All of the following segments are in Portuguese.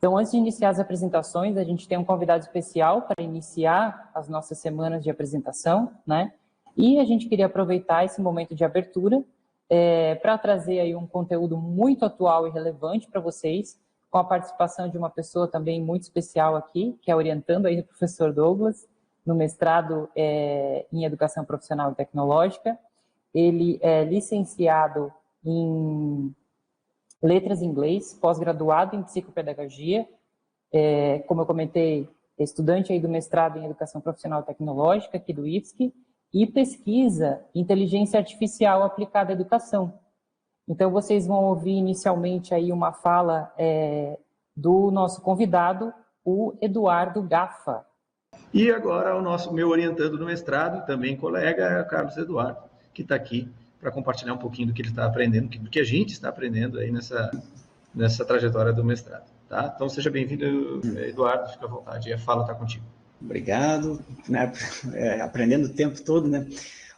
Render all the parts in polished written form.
Então, antes de iniciar as apresentações, a gente tem um convidado especial para iniciar as nossas semanas de apresentação, né? E a gente queria aproveitar esse momento de abertura para trazer aí um conteúdo muito atual e relevante para vocês, com a participação de uma pessoa também muito especial aqui, que é orientando aí o professor Douglas, no mestrado em Educação Profissional e Tecnológica. Ele é licenciado em Letras em Inglês, pós-graduado em Psicopedagogia, como eu comentei, estudante aí do mestrado em Educação Profissional e Tecnológica, aqui do IFSC, e pesquisa Inteligência Artificial aplicada à educação. Então, vocês vão ouvir inicialmente aí uma fala do nosso convidado, o Eduardo Gaffa. E agora o meu orientando no mestrado, também colega, Carlos Eduardo, que está aqui para compartilhar um pouquinho do que ele está aprendendo, do que a gente está aprendendo aí nessa trajetória do mestrado. Tá? Então, seja bem-vindo, Eduardo, fica à vontade, a fala está contigo. Obrigado, né? Aprendendo o tempo todo, né?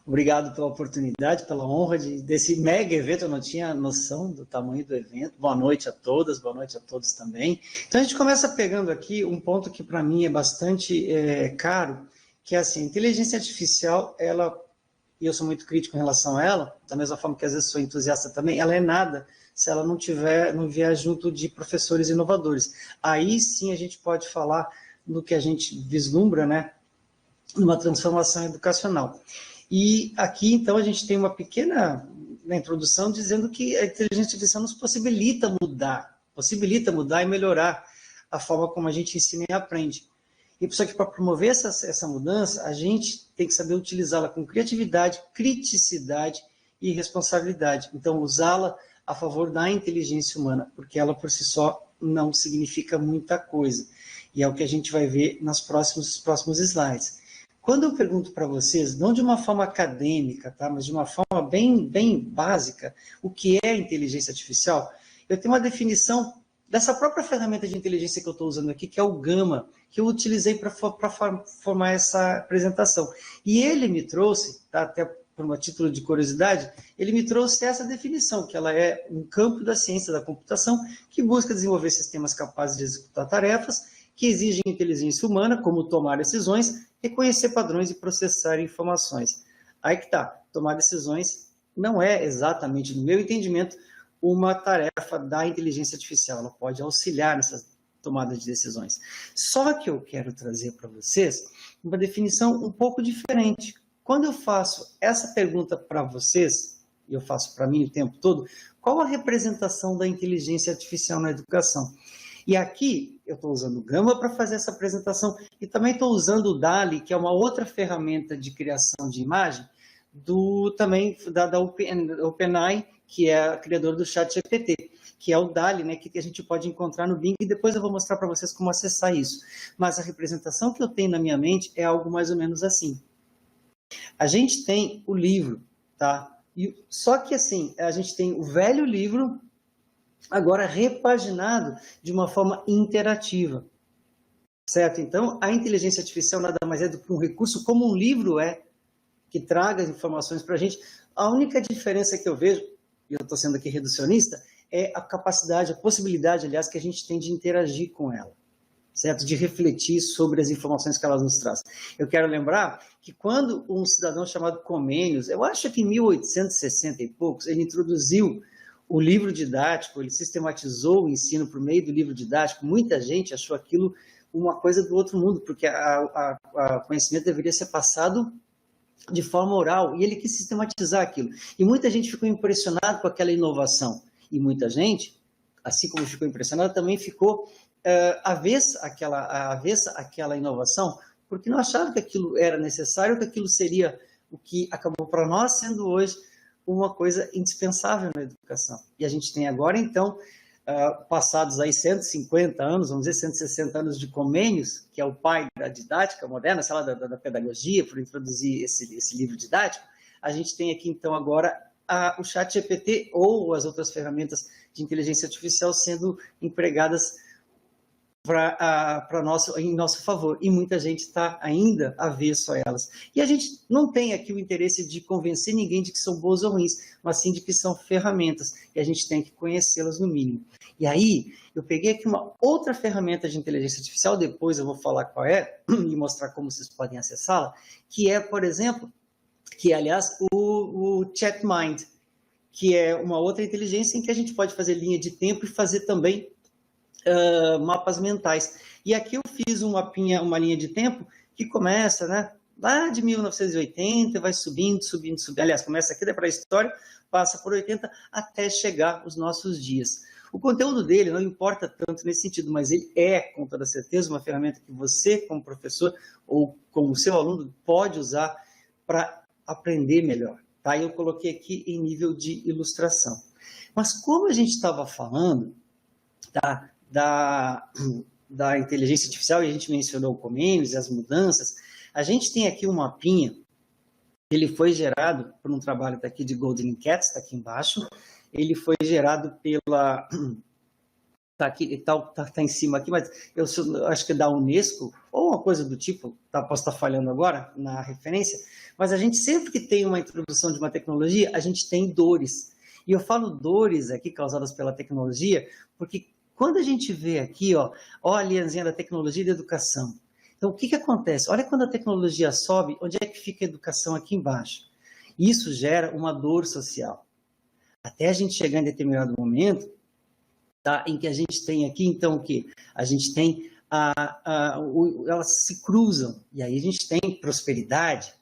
Obrigado pela oportunidade, pela honra desse mega evento, eu não tinha noção do tamanho do evento. Boa noite a todas, boa noite a todos também. Então, a gente começa pegando aqui um ponto que para mim é bastante caro, que é assim, a inteligência artificial, e eu sou muito crítico em relação a ela, da mesma forma que às vezes sou entusiasta também, ela é nada se ela não vier junto de professores inovadores. Aí sim a gente pode falar no que a gente vislumbra, né, numa transformação educacional. E aqui, então, a gente tem uma pequena introdução dizendo que a inteligência artificial nos possibilita mudar e melhorar a forma como a gente ensina e aprende. E só que para promover essa mudança, a gente tem que saber utilizá-la com criatividade, criticidade e responsabilidade. Então, usá-la a favor da inteligência humana, porque ela por si só não significa muita coisa. E é o que a gente vai ver nos próximos slides. Quando eu pergunto para vocês, não de uma forma acadêmica, tá, mas de uma forma bem básica, o que é inteligência artificial, eu tenho uma definição dessa própria ferramenta de inteligência que eu estou usando aqui, que é o Gama, que eu utilizei para formar essa apresentação. E ele me trouxe, tá, até por um título de curiosidade, ele me trouxe essa definição, que ela é um campo da ciência da computação que busca desenvolver sistemas capazes de executar tarefas que exigem inteligência humana, como tomar decisões, reconhecer padrões e processar informações. Aí que está, tomar decisões não é exatamente, no meu entendimento, uma tarefa da inteligência artificial, ela pode auxiliar nessa tomada de decisões. Só que eu quero trazer para vocês uma definição um pouco diferente. Quando eu faço essa pergunta para vocês, e eu faço para mim o tempo todo, qual a representação da inteligência artificial na educação? E aqui eu estou usando o Gama para fazer essa apresentação e também estou usando o DALL-E, que é uma outra ferramenta de criação de imagem, da OpenAI, que é a criadora do ChatGPT, que é o DALL-E, né, que a gente pode encontrar no Bing, e depois eu vou mostrar para vocês como acessar isso. Mas a representação que eu tenho na minha mente é algo mais ou menos assim. A gente tem o livro, tá? Só que assim, a gente tem o velho livro, agora repaginado de uma forma interativa, certo? Então, a inteligência artificial nada mais é do que um recurso como um livro que traga as informações para a gente. A única diferença que eu vejo, e eu estou sendo aqui reducionista, é a capacidade, a possibilidade, aliás, que a gente tem de interagir com ela, certo? De refletir sobre as informações que ela nos traz. Eu quero lembrar que quando um cidadão chamado Comênios, eu acho que em 1860 e poucos, ele introduziu o livro didático, ele sistematizou o ensino por meio do livro didático. Muita gente achou aquilo uma coisa do outro mundo, porque o conhecimento deveria ser passado de forma oral, e ele quis sistematizar aquilo. E muita gente ficou impressionada com aquela inovação. E muita gente, assim como ficou impressionada, também ficou avessa àquela inovação, porque não acharam que aquilo era necessário, que aquilo seria o que acabou para nós sendo hoje uma coisa indispensável na educação. E a gente tem agora, então, passados aí 150 anos, vamos dizer 160 anos de Comênios, que é o pai da didática moderna, sei lá, da pedagogia, por introduzir esse livro didático, a gente tem aqui, então, agora o ChatGPT ou as outras ferramentas de inteligência artificial sendo empregadas em nosso favor, e muita gente está ainda avesso a elas. E a gente não tem aqui o interesse de convencer ninguém de que são boas ou ruins, mas sim de que são ferramentas, e a gente tem que conhecê-las no mínimo. E aí, eu peguei aqui uma outra ferramenta de inteligência artificial, depois eu vou falar qual é, e mostrar como vocês podem acessá-la, que é, por exemplo, que é, aliás, o ChatMind, que é uma outra inteligência em que a gente pode fazer linha de tempo e fazer também mapas mentais. E aqui eu fiz uma linha de tempo que começa, né, lá de 1980, vai subindo. Aliás, começa aqui da pré-história, passa por 80 até chegar aos nossos dias. O conteúdo dele não importa tanto nesse sentido, mas ele é, com toda certeza, uma ferramenta que você, como professor ou como seu aluno, pode usar para aprender melhor. Tá? Eu coloquei aqui em nível de ilustração. Mas como a gente estava falando, tá, da inteligência artificial, e a gente mencionou o Comenius e as mudanças, a gente tem aqui um mapinha, ele foi gerado por um trabalho daqui de Golden Cats, está aqui embaixo, ele foi gerado pela... Está em cima aqui, mas eu acho que é da Unesco, ou uma coisa do tipo, posso estar falhando agora na referência, mas a gente sempre que tem uma introdução de uma tecnologia, a gente tem dores. E eu falo dores aqui causadas pela tecnologia, porque quando a gente vê aqui, ó a linhazinha da tecnologia e da educação. Então, o que acontece? Olha quando a tecnologia sobe, onde é que fica a educação aqui embaixo? Isso gera uma dor social. Até a gente chegar em determinado momento, tá, em que a gente tem aqui, então, o quê? A gente tem, elas se cruzam, e aí a gente tem prosperidade.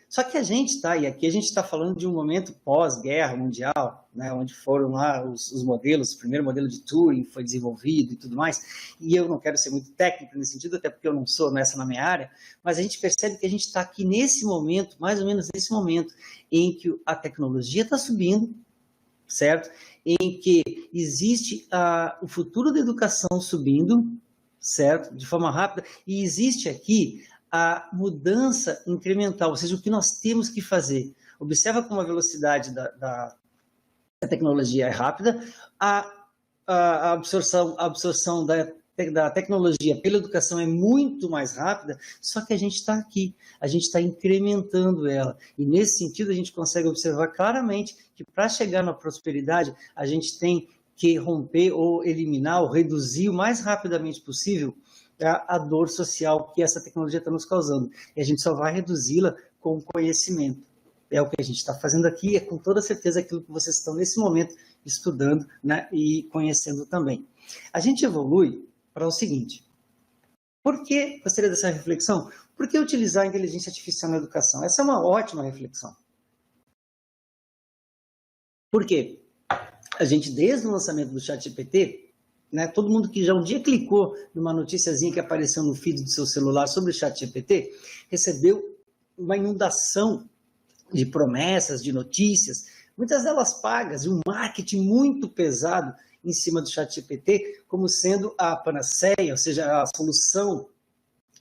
Só que a gente está, e aqui a gente está falando de um momento pós-guerra mundial, né, onde foram lá os modelos, o primeiro modelo de Turing foi desenvolvido e tudo mais, e eu não quero ser muito técnico nesse sentido, até porque eu não sou nessa na minha área, mas a gente percebe que a gente está aqui nesse momento, mais ou menos nesse momento, em que a tecnologia está subindo, certo? Em que existe o futuro da educação subindo, certo? De forma rápida, e existe aqui a mudança incremental, ou seja, o que nós temos que fazer. Observa como a velocidade da tecnologia é rápida, a absorção da tecnologia pela educação é muito mais rápida, só que a gente está aqui, a gente está incrementando ela. E nesse sentido a gente consegue observar claramente que para chegar na prosperidade, a gente tem que romper ou eliminar ou reduzir o mais rapidamente possível a dor social que essa tecnologia está nos causando. E a gente só vai reduzi-la com conhecimento. É o que a gente está fazendo aqui, é com toda certeza aquilo que vocês estão nesse momento estudando, né, e conhecendo também. A gente evolui para o seguinte: por que, gostaria dessa reflexão, por que utilizar a inteligência artificial na educação? Essa é uma ótima reflexão. Por quê? A gente, desde o lançamento do ChatGPT, né, todo mundo que já um dia clicou numa noticiazinha que apareceu no feed do seu celular sobre o ChatGPT, recebeu uma inundação de promessas, de notícias, muitas delas pagas, e um marketing muito pesado em cima do ChatGPT, como sendo a panaceia, ou seja, a solução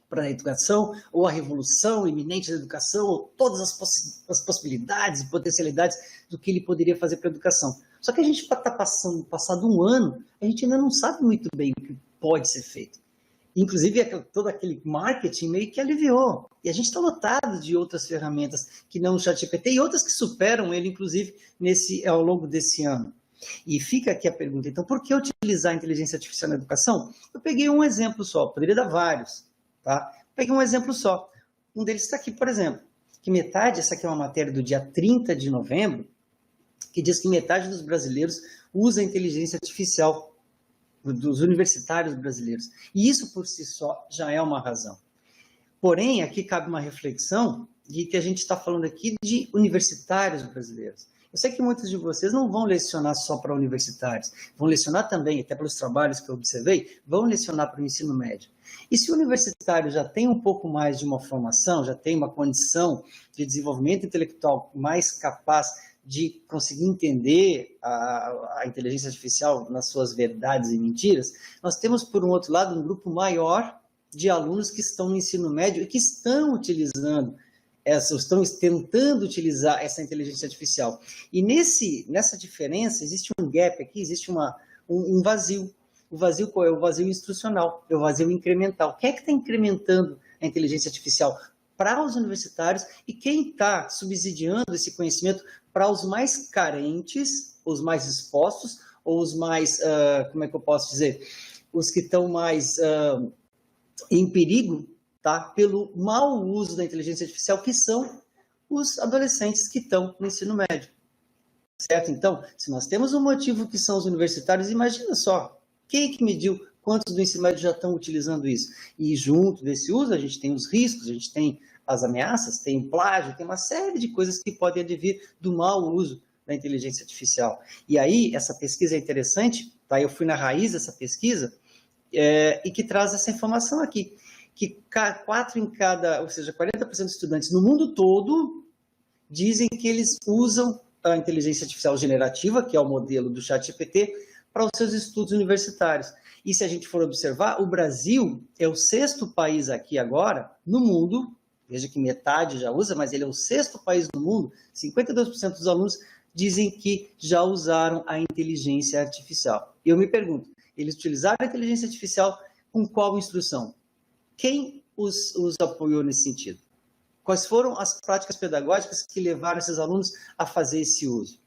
para a educação, ou a revolução iminente da educação, ou todas as possibilidades e potencialidades do que ele poderia fazer para a educação. Só que a gente está passado um ano, a gente ainda não sabe muito bem o que pode ser feito. Inclusive, todo aquele marketing meio que aliviou. E a gente está lotado de outras ferramentas que não o ChatGPT e outras que superam ele, inclusive, ao longo desse ano. E fica aqui a pergunta, então, por que utilizar a inteligência artificial na educação? Eu peguei um exemplo só, poderia dar vários, tá? Peguei um exemplo só. Um deles está aqui, por exemplo, que essa aqui é uma matéria do dia 30 de novembro, que diz que metade dos brasileiros usa a inteligência artificial, dos universitários brasileiros. E isso, por si só, já é uma razão. Porém, aqui cabe uma reflexão de que a gente está falando aqui de universitários brasileiros. Eu sei que muitos de vocês não vão lecionar só para universitários, vão lecionar também, até pelos trabalhos que eu observei, vão lecionar para o ensino médio. E se o universitário já tem um pouco mais de uma formação, já tem uma condição de desenvolvimento intelectual mais capaz de conseguir entender a inteligência artificial nas suas verdades e mentiras, nós temos, por um outro lado, um grupo maior de alunos que estão no ensino médio e que estão utilizando estão tentando utilizar essa inteligência artificial. E nessa diferença existe um gap aqui, existe um vazio. O vazio qual é? O vazio instrucional, é o vazio incremental. Quem é que está incrementando a inteligência artificial? Para os universitários, e quem está subsidiando esse conhecimento para os mais carentes, os mais expostos, ou os mais, como é que eu posso dizer, os que estão mais em perigo, tá? Pelo mau uso da inteligência artificial, que são os adolescentes que estão no ensino médio. Certo? Então, se nós temos um motivo que são os universitários, imagina só, quem é que mediu quantos do ensino médio já estão utilizando isso? E junto desse uso, a gente tem os riscos, a gente tem as ameaças, tem plágio, tem uma série de coisas que podem advir do mau uso da inteligência artificial. E aí, essa pesquisa é interessante, tá? Eu fui na raiz dessa pesquisa, e que traz essa informação aqui, que 4 em cada, ou seja, 40% dos estudantes no mundo todo dizem que eles usam a inteligência artificial generativa, que é o modelo do ChatGPT, para os seus estudos universitários. E se a gente for observar, o Brasil é o 6º país aqui agora, no mundo, veja que metade já usa, mas ele é o 6º país do mundo, 52% dos alunos dizem que já usaram a inteligência artificial. E eu me pergunto, eles utilizaram a inteligência artificial com qual instrução? Quem os apoiou nesse sentido? Quais foram as práticas pedagógicas que levaram esses alunos a fazer esse uso?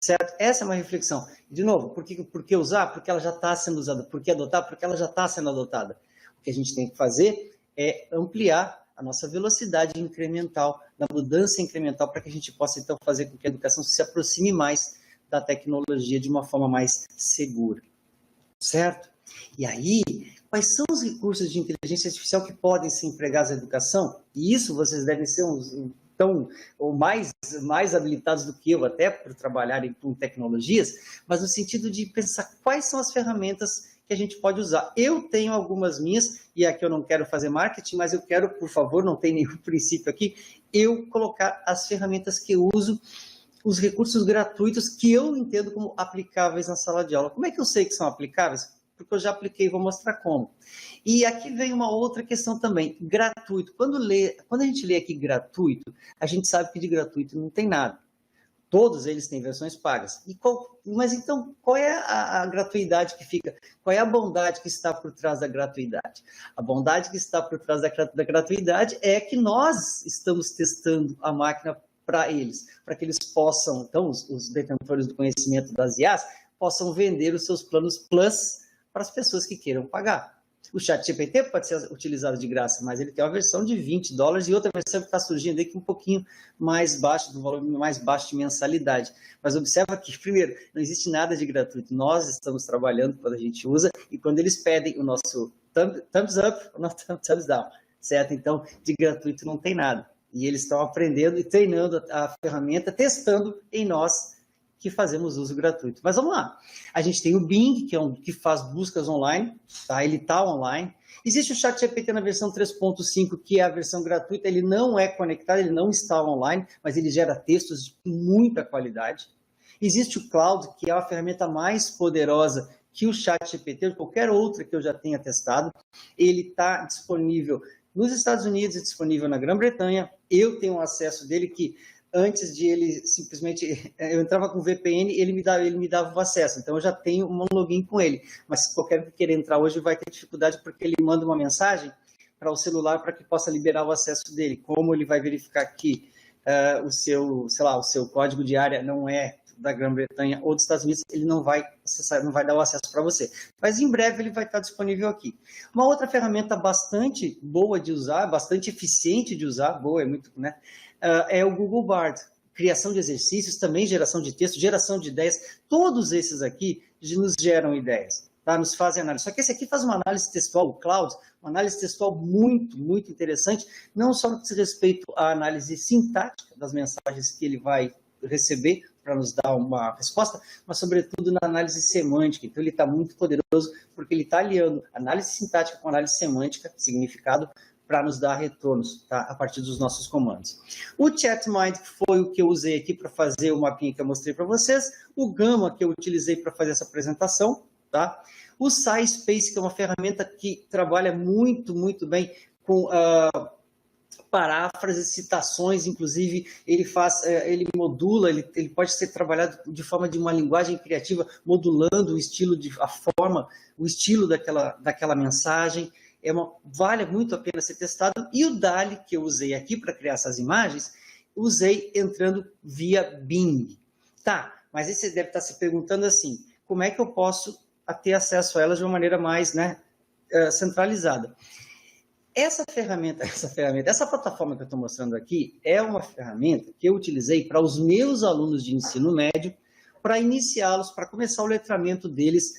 Certo? Essa é uma reflexão. De novo, por que usar? Porque ela já está sendo usada. Por que adotar? Porque ela já está sendo adotada. O que a gente tem que fazer é ampliar a nossa velocidade incremental, da mudança incremental, para que a gente possa, então, fazer com que a educação se aproxime mais da tecnologia de uma forma mais segura. Certo? E aí, quais são os recursos de inteligência artificial que podem ser empregados na educação? E isso vocês devem ser mais habilitados do que eu, até por trabalharem com tecnologias, mas no sentido de pensar quais são as ferramentas que a gente pode usar. Eu tenho algumas minhas, e aqui eu não quero fazer marketing, mas eu quero, por favor, não tem nenhum princípio aqui, eu colocar as ferramentas que eu uso, os recursos gratuitos que eu entendo como aplicáveis na sala de aula. Como é que eu sei que são aplicáveis? Porque eu já apliquei e vou mostrar como. E aqui vem uma outra questão também, gratuito. Quando a gente lê aqui gratuito, a gente sabe que de gratuito não tem nada. Todos eles têm versões pagas. Mas então, qual é a gratuidade que fica? Qual é a bondade que está por trás da gratuidade? A bondade que está por trás da gratuidade é que nós estamos testando a máquina para eles, para que eles possam, então, os detentores do conhecimento das IAs, possam vender os seus planos Plus para as pessoas que queiram pagar. O ChatGPT pode ser utilizado de graça, mas ele tem uma versão de $20 e outra versão que está surgindo aí que é um pouquinho mais baixo, do volume mais baixo de mensalidade. Mas observa que, primeiro, não existe nada de gratuito. Nós estamos trabalhando quando a gente usa e quando eles pedem o nosso thumbs up, o nosso thumbs down, certo? Então, de gratuito não tem nada. E eles estão aprendendo e treinando a ferramenta, testando em nós, que fazemos uso gratuito. Mas vamos lá. A gente tem o Bing, que faz buscas online, tá? Ele está online. Existe o ChatGPT na versão 3.5, que é a versão gratuita, ele não é conectado, ele não está online, mas ele gera textos de muita qualidade. Existe o Cloud, que é a ferramenta mais poderosa que o ChatGPT, ou qualquer outra que eu já tenha testado. Ele está disponível nos Estados Unidos, é disponível na Grã-Bretanha. Eu tenho um acesso dele que antes de ele simplesmente, eu entrava com VPN, ele me dava o acesso, então eu já tenho um login com ele, mas qualquer que queira entrar hoje vai ter dificuldade porque ele manda uma mensagem para o celular para que possa liberar o acesso dele. Como ele vai verificar que o seu código de área não é da Grã-Bretanha ou dos Estados Unidos, ele não vai acessar, não vai dar o acesso para você. Mas em breve ele vai estar disponível aqui. Uma outra ferramenta bastante boa de usar, bastante eficiente de usar, boa é muito, né? É o Google Bard. Criação de exercícios, também geração de texto, geração de ideias, todos esses aqui nos geram ideias, tá? Nos fazem análise. Só que esse aqui faz uma análise textual, o Cloud, uma análise textual muito, muito interessante, não só no que diz respeito à análise sintática das mensagens que ele vai receber para nos dar uma resposta, mas sobretudo na análise semântica. Então ele está muito poderoso porque ele está aliando análise sintática com análise semântica, significado, para nos dar retornos, tá? A partir dos nossos comandos. O ChatMind, que foi o que eu usei aqui para fazer o mapinha que eu mostrei para vocês, o Gamma, que eu utilizei para fazer essa apresentação, tá? O SciSpace, que é uma ferramenta que trabalha muito, muito bem com paráfrases, citações, inclusive ele modula, ele pode ser trabalhado de forma de uma linguagem criativa, modulando o estilo, a forma, o estilo daquela mensagem. Vale muito a pena ser testado. E o DALL-E, que eu usei aqui para criar essas imagens, usei entrando via Bing. Tá, mas aí você deve estar se perguntando assim, como é que eu posso ter acesso a elas de uma maneira mais, né, centralizada? Essa plataforma que eu estou mostrando aqui é uma ferramenta que eu utilizei para os meus alunos de ensino médio, para iniciá-los, para começar o letramento deles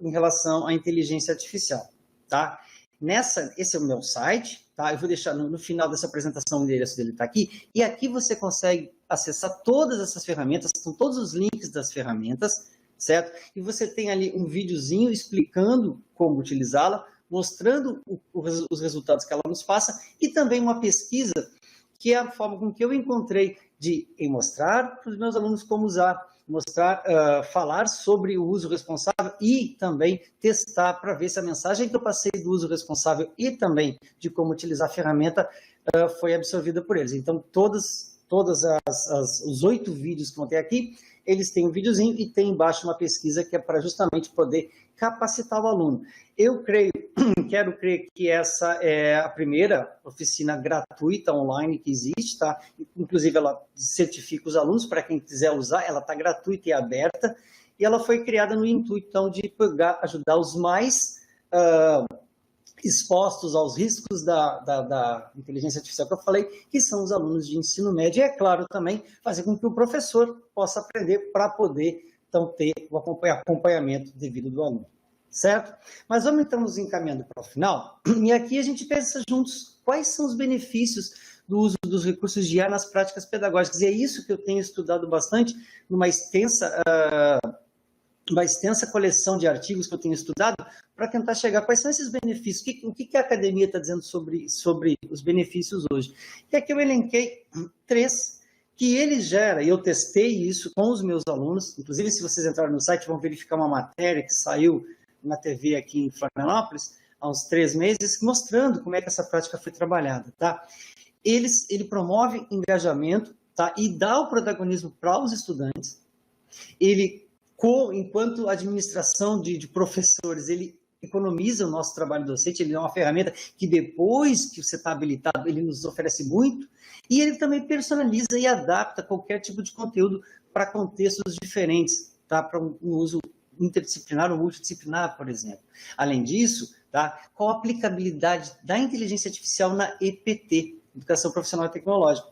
em relação à inteligência artificial, tá? Esse é o meu site, tá? Eu vou deixar no final dessa apresentação o endereço dele está aqui, e aqui você consegue acessar todas essas ferramentas, com todos os links das ferramentas, certo? E você tem ali um videozinho explicando como utilizá-la, mostrando os resultados que ela nos passa, e também uma pesquisa, que é a forma com que eu encontrei de mostrar para os meus alunos como usar, falar sobre o uso responsável e também testar para ver se a mensagem que eu passei do uso responsável e também de como utilizar a ferramenta foi absorvida por eles. Então, todos os 8 vídeos que vão ter aqui, eles têm um videozinho e tem embaixo uma pesquisa que é para justamente poder capacitar o aluno. Quero crer que essa é a primeira oficina gratuita online que existe, tá? Inclusive ela certifica os alunos para quem quiser usar, ela está gratuita e aberta, e ela foi criada no intuito então, de ajudar os mais expostos aos riscos da inteligência artificial que eu falei, que são os alunos de ensino médio, e é claro também fazer com que o professor possa aprender para poder então ter o acompanhamento devido do aluno, certo? Mas vamos então nos encaminhando para o final, e aqui a gente pensa juntos quais são os benefícios do uso dos recursos de IA nas práticas pedagógicas, e é isso que eu tenho estudado bastante numa extensa coleção de artigos que eu tenho estudado para tentar chegar quais são esses benefícios, o que a academia está dizendo sobre os benefícios hoje. E aqui eu elenquei 3 que ele gera, e eu testei isso com os meus alunos, inclusive se vocês entrarem no site vão verificar uma matéria que saiu na TV aqui em Florianópolis há uns 3 meses, mostrando como é que essa prática foi trabalhada, tá? Ele promove engajamento, tá? E dá o protagonismo para os estudantes. Enquanto administração de professores, ele economiza o nosso trabalho docente, ele é uma ferramenta que depois que você está habilitado, ele nos oferece muito, e ele também personaliza e adapta qualquer tipo de conteúdo para contextos diferentes, tá? Para um uso interdisciplinar ou multidisciplinar, por exemplo. Além disso, tá? Qual a aplicabilidade da inteligência artificial na EPT, Educação Profissional e Tecnológica?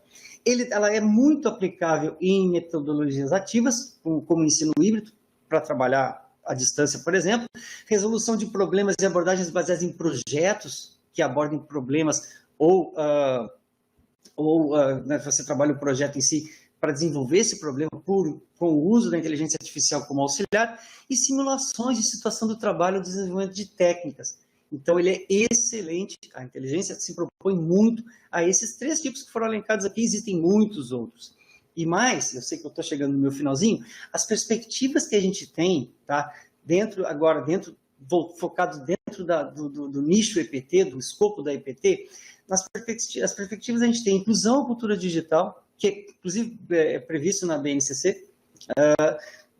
Ela é muito aplicável em metodologias ativas, como ensino híbrido, para trabalhar à distância, por exemplo, resolução de problemas e abordagens baseadas em projetos que abordem problemas você trabalha o projeto em si para desenvolver esse problema com o uso da inteligência artificial como auxiliar e simulações de situação do trabalho e desenvolvimento de técnicas. Então, ele é excelente, a inteligência se propõe muito a esses 3 tipos que foram elencados aqui, existem muitos outros. E mais, eu sei que eu estou chegando no meu finalzinho, as perspectivas que a gente tem, tá? Focado dentro do nicho EPT, do escopo da EPT, as perspectivas a gente tem inclusão à cultura digital, que inclusive é previsto na BNCC,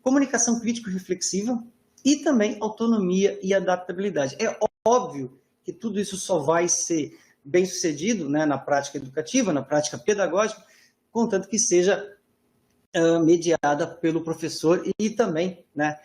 comunicação crítico-reflexiva e também autonomia e adaptabilidade. É óbvio que tudo isso só vai ser bem sucedido, né, na prática educativa, na prática pedagógica, contanto que seja mediada pelo professor e também, né,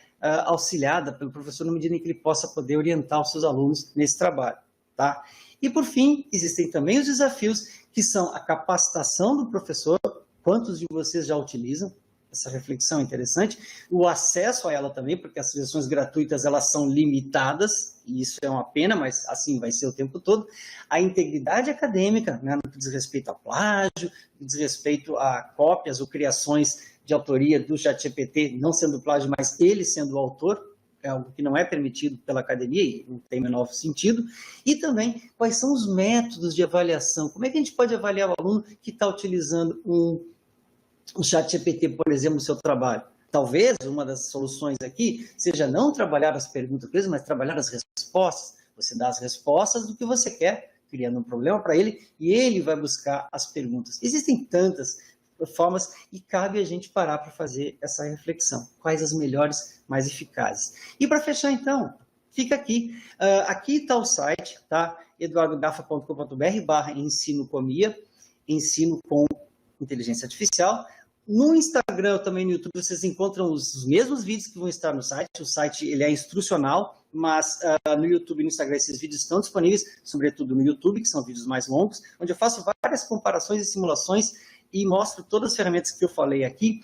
auxiliada pelo professor na medida em que ele possa poder orientar os seus alunos nesse trabalho, tá? E, por fim, existem também os desafios que são a capacitação do professor, quantos de vocês já utilizam, essa reflexão é interessante, o acesso a ela também, porque as versões gratuitas elas são limitadas, e isso é uma pena, mas assim vai ser o tempo todo, a integridade acadêmica, né, no que diz respeito a plágio, no que diz respeito a cópias ou criações de autoria do ChatGPT, não sendo plágio, mas ele sendo o autor, é algo que não é permitido pela academia e não tem o menor sentido, e também quais são os métodos de avaliação, como é que a gente pode avaliar o aluno que está utilizando o ChatGPT, por exemplo, no seu trabalho. Talvez uma das soluções aqui seja não trabalhar as perguntas, mas trabalhar as respostas. Você dá as respostas do que você quer criando um problema para ele e ele vai buscar as perguntas. Existem tantas formas e cabe a gente parar para fazer essa reflexão. Quais as melhores, mais eficazes? E para fechar, então, fica aqui. Aqui está o site, tá? eduardogafa.com.br/ensino-comia, ensino com inteligência artificial. No Instagram, também no YouTube, vocês encontram os mesmos vídeos que vão estar no site. O site ele é instrucional, mas no YouTube e no Instagram esses vídeos estão disponíveis, sobretudo no YouTube, que são vídeos mais longos, onde eu faço várias comparações e simulações e mostro todas as ferramentas que eu falei aqui.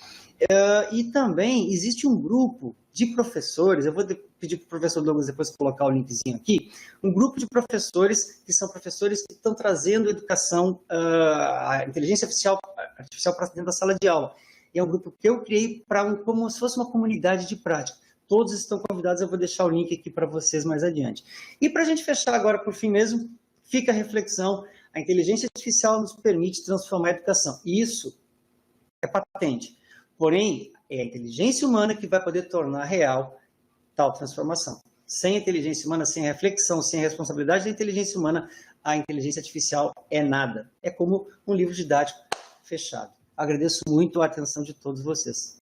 E também existe um grupo de professores, eu vou pedir para o professor Douglas depois colocar o linkzinho aqui, um grupo de professores que são professores que estão trazendo educação, a inteligência artificial para dentro da sala de aula. E é um grupo que eu criei como se fosse uma comunidade de prática. Todos estão convidados, eu vou deixar o link aqui para vocês mais adiante. E para a gente fechar agora, por fim mesmo, fica a reflexão, a inteligência artificial nos permite transformar a educação. Isso é patente. Porém, é a inteligência humana que vai poder tornar real tal transformação. Sem a inteligência humana, sem a reflexão, sem a responsabilidade da inteligência humana, a inteligência artificial é nada. É como um livro didático fechado. Agradeço muito a atenção de todos vocês.